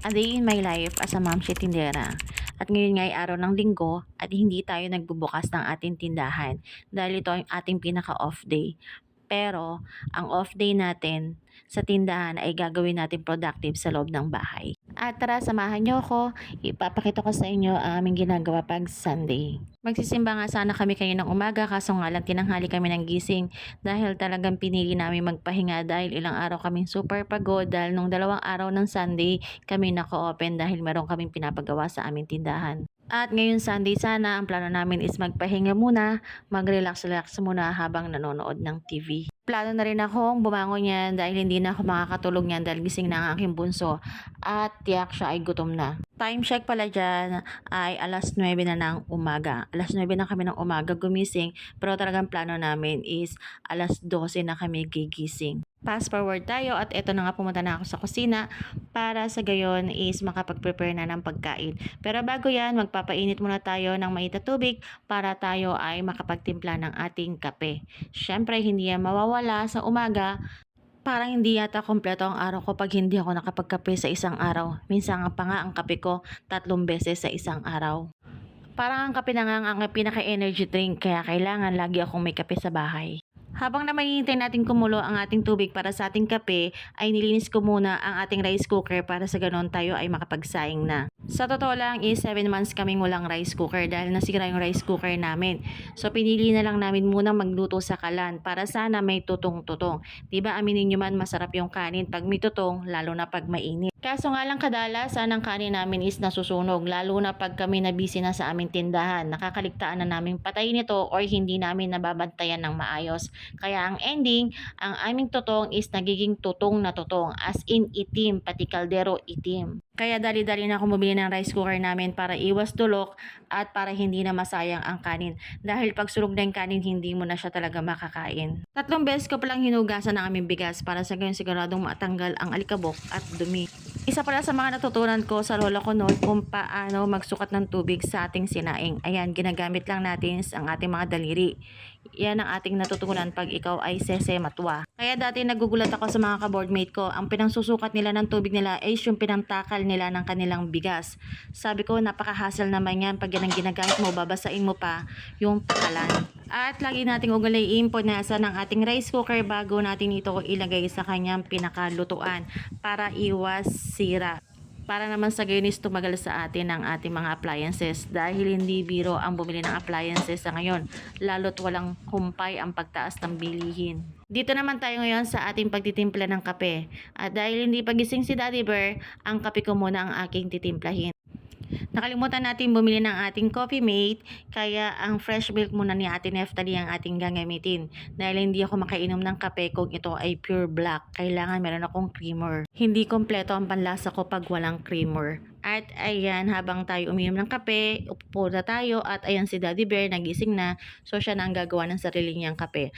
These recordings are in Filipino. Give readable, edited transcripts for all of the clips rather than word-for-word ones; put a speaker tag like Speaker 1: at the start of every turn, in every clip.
Speaker 1: A day in my life as a momshi tindera. At ngayon nga ay araw ng linggo at hindi tayo nagbubukas ng ating tindahan dahil ito ang ating pinaka-off day. Pero ang off day natin sa tindahan ay gagawin natin productive sa loob ng bahay. At tara, samahan niyo ako. Ipapakita ko sa inyo ang aming ginagawa pag Sunday. Magsisimba nga sana kami kayo ng umaga kaso nga lang tinanghali kami ng gising dahil talagang pinili namin magpahinga dahil ilang araw kaming super pagod dahil nung 2 araw ng Sunday kami naka-open dahil meron kaming pinapagawa sa aming tindahan. At ngayon Sunday sana, ang plano namin is magpahinga muna, mag-relax-relax muna habang nanonood ng TV. Plano na rin akong bumangon yan dahil hindi na ako makakatulog yan dahil gising na ang aking bunso at tiyak siya ay gutom na. Time check pala dyan ay alas 9 na ng umaga. Alas 9 na kami ng umaga gumising pero talagang plano namin is alas 12 na kami gigising. Fast forward tayo at eto na nga pumunta na ako sa kusina para sa gayon is makapag-prepare na ng pagkain. Pero bago yan, magpapainit muna tayo ng mainit na tubig para tayo ay makapagtimpla ng ating kape. Syempre, hindi yan mawawala sa umaga. Parang hindi yata kompleto ang araw ko pag hindi ako nakapagkape sa isang araw. Minsan nga pa nga ang kape ko 3 beses sa isang araw. Parang ang kape na nga ang pinaka-energy drink kaya kailangan lagi akong may kape sa bahay. Habang naman hinihintay natin kumulo ang ating tubig para sa ating kape, ay nilinis ko muna ang ating rice cooker para sa ganon tayo ay makapagsaing na. Sa totoo lang is 7 months kaming walang rice cooker dahil nasira yung rice cooker namin. So pinili na lang namin munang magluto sa kalan para sana may tutong-tutong. Diba aminin nyo man masarap yung kanin pag may tutong lalo na pag mainit. Kaso nga lang kadalasan ang kanin namin is nasusunog lalo na pag kami na busy na sa aming tindahan. Nakakaligtaan na namin patayin ito or hindi namin nababantayan ng maayos. Kaya ang ending, ang aming tutong is nagiging tutong na tutong as in itim, pati kaldero itim. Kaya dali-dali na ako bumili ng rice cooker namin para iwas tulok at para hindi na masayang ang kanin. Dahil pag sunog na yung kanin, hindi mo na siya talaga makakain. 3 beses ko palang hinugasan ng aming bigas para sa gayon siguradong matanggal ang alikabok at dumi. Isa pala sa mga natutunan ko sa lola ko noon kung paano magsukat ng tubig sa ating sinaing. Ayan, ginagamit lang natin ang ating mga daliri. Yan ang ating natutunan pag ikaw ay sese matwa. Kaya dati nagugulat ako sa mga ka-boardmate ko. Ang pinangsusukat nila ng tubig nila ay yung pinangtakal nila ng kanilang bigas. Sabi ko, napaka-hassle naman yan. Pag yan ang ginagamit mo, babasain mo pa yung takalan. At lagi nating ugaliin punasan ng ating rice cooker bago natin ito ilagay sa kanyang pinakalutuan para iwas sira. Para naman sa gayon is tumagal sa atin ang ating mga appliances dahil hindi biro ang bumili ng appliances sa ngayon lalo't walang humpay ang pagtaas ng bilihin. Dito naman tayo ngayon sa ating pagtitimpla ng kape at dahil hindi pagising si Daddy Bear, ang kape ko muna ang aking titimplahin. Nakalimutan natin bumili ng ating coffee mate kaya ang fresh milk muna ni Ate Neftali ang ating gagamitin dahil hindi ako makainom ng kape kung ito ay pure black. Kailangan meron akong creamer. Hindi kompleto ang panlasa ko pag walang creamer. At ayan, habang tayo uminom ng kape, upo na tayo at ayan si Daddy Bear nagising na so siya na ang gagawa ng sarili niyang kape.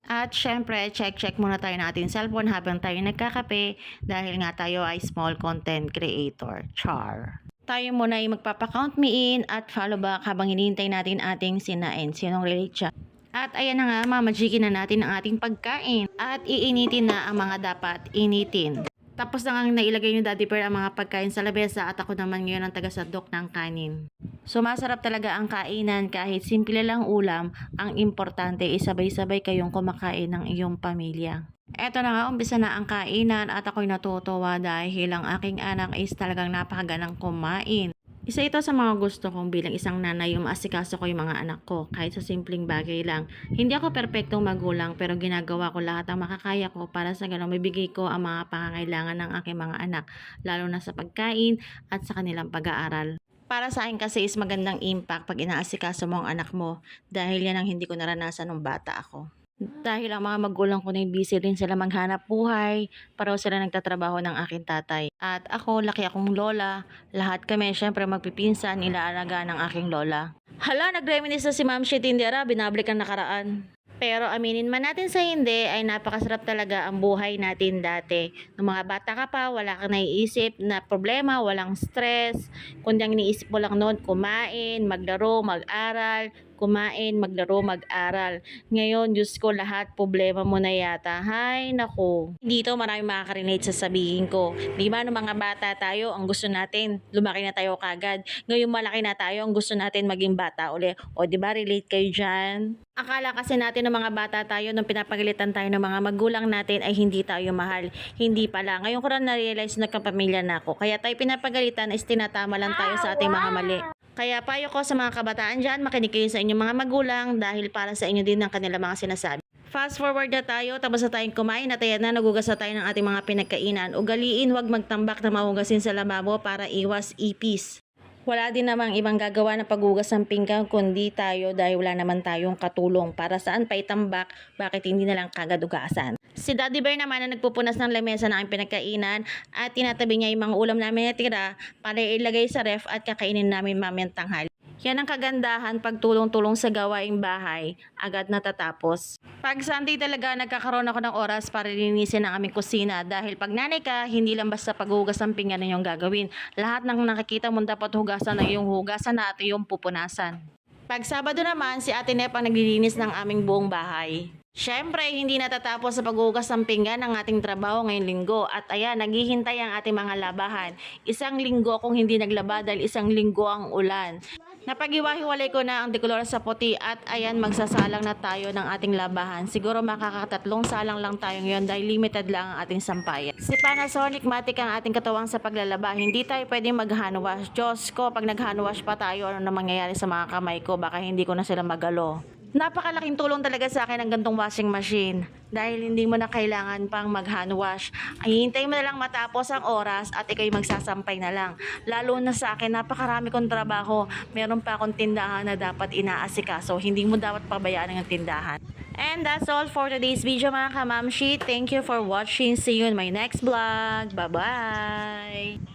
Speaker 1: At syempre, check muna tayo ng ating cellphone habang tayo nagkakape dahil nga tayo ay small content creator. Char! Tayo muna ay magpapa-count me in at follow back habang hinihintay natin ating sinain. Sinong relate siya? At ayan na nga, mamajikin na natin ang ating pagkain at iinitin na ang mga dapat initin. Tapos na nga nailagay ni Daddy Bear ang mga pagkain sa labesa at ako naman ngayon ang taga-sadok ng kanin. So masarap talaga ang kainan kahit simple lang ulam, ang importante is sabay-sabay kayong kumakain ng iyong pamilya. Eto na nga, umpisa na ang kainan at ako'y natutuwa dahil ang aking anak is talagang napakaganang kumain. Isa ito sa mga gusto kong bilang isang nanay yung maasikaso ko yung mga anak ko kahit sa simpleng bagay lang. Hindi ako perpektong magulang pero ginagawa ko lahat ang makakaya ko para sa ganun mabigay ko ang mga pangangailangan ng aking mga anak lalo na sa pagkain at sa kanilang pag-aaral. Para sa akin kasi is magandang impact pag inaasikaso mo ang anak mo dahil yan ang hindi ko naranasan nung bata ako. Dahil ang mga magulang ko na busy rin sila maghanap buhay, pareho sila nagtatrabaho ng aking tatay. At ako, laki akong lola, lahat kami syempre magpipinsan, ilaalaga ng aking lola. Hala, nag-reminisce na si Ma'am Shitindera, binabalik ang nakaraan. Pero aminin man natin sa hindi, ay napakasarap talaga ang buhay natin dati. Nung mga bata ka pa, wala kang naiisip na problema, walang stress. Kundi ang iniisip mo lang noon, kumain, maglaro, mag-aral, kumain, maglaro, mag-aral. Ngayon, Diyos ko, lahat problema mo na yata. Hay, nako. Dito marami makaka-relate sa sabihin ko. Di ba, nung mga bata tayo, ang gusto natin, lumaki na tayo kagad. Ngayon, malaki na tayo, ang gusto natin maging bata uli. O, di ba, relate kayo dyan? Akala kasi natin ng mga bata tayo nung pinapagalitan tayo ng mga magulang natin ay hindi tayo mahal. Hindi pala. Ngayon ko rin na-realize na nagkapamilya na ako. Kaya tayo pinapagalitan is tinatama lang tayo sa ating mga mali. Kaya payo ko sa mga kabataan dyan, makinig kayo sa inyong mga magulang dahil para sa inyo din ang kanila mga sinasabi. Fast forward na tayo, tapos na tayong kumain at ayan na, nagugas na tayo ng ating mga pinagkainan. Ugaliin, huwag magtambak na mahugasin sa lamabo para iwas ipis. Wala din namang ibang gagawa ng paghugas ng pinggan kundi tayo dahil wala naman tayong katulong. Para saan pa itambak, bakit hindi na lang kagad ugasan? Si Daddy Bear naman na nagpupunas ng lamesa ng aming pinagkainan at tinatabi niya yung mga ulam namin na tira para ilagay sa ref at kakainin namin mamayang tanghali. Yan ang kagandahan pag tulong-tulong sa gawaing bahay, agad natatapos. Pag Sunday talaga nagkakaroon ako ng oras para linisin ang aming kusina dahil pag nanay ka, hindi lang basta paghugas ng pinggan na yung gagawin. Lahat ng nakikita mo dapat hugasan na yung hugasan na at yung pupunasan. Pag Sabado naman, si Ate Nep ang naglilinis ng aming buong bahay. Siyempre, hindi natatapos sa paghugas ng pinggan ang ating trabaho ngayong linggo. At ayan, naghihintay ang ating mga labahan. Isang linggo kung hindi naglaba dahil isang linggo ang ulan. Napag-iwa-hiwalay ko na ang dekolor sa puti at ayan, magsasalang na tayo ng ating labahan. Siguro makakatatlong salang lang tayo ngayon dahil limited lang ang ating sampayan. Si Panasonic matik ang ating katawang sa paglalaba. Hindi tayo pwedeng mag-hand wash. Diyos ko, pag nag-hand wash pa tayo, ano na mangyayari sa mga kamay ko? Baka hindi ko na sila magalo. Napakalaking tulong talaga sa akin ang gantong washing machine dahil hindi mo na kailangan pang mag-hand wash. Ay, hintay mo na lang matapos ang oras at ikaw'y magsasampay na lang. Lalo na sa akin, napakarami kong trabaho. Meron pa akong tindahan na dapat inaasikaso. Hindi mo dapat pabayaan ang tindahan. And that's all for today's video mga kamamshi. Thank you for watching. See you in my next vlog. Bye-bye!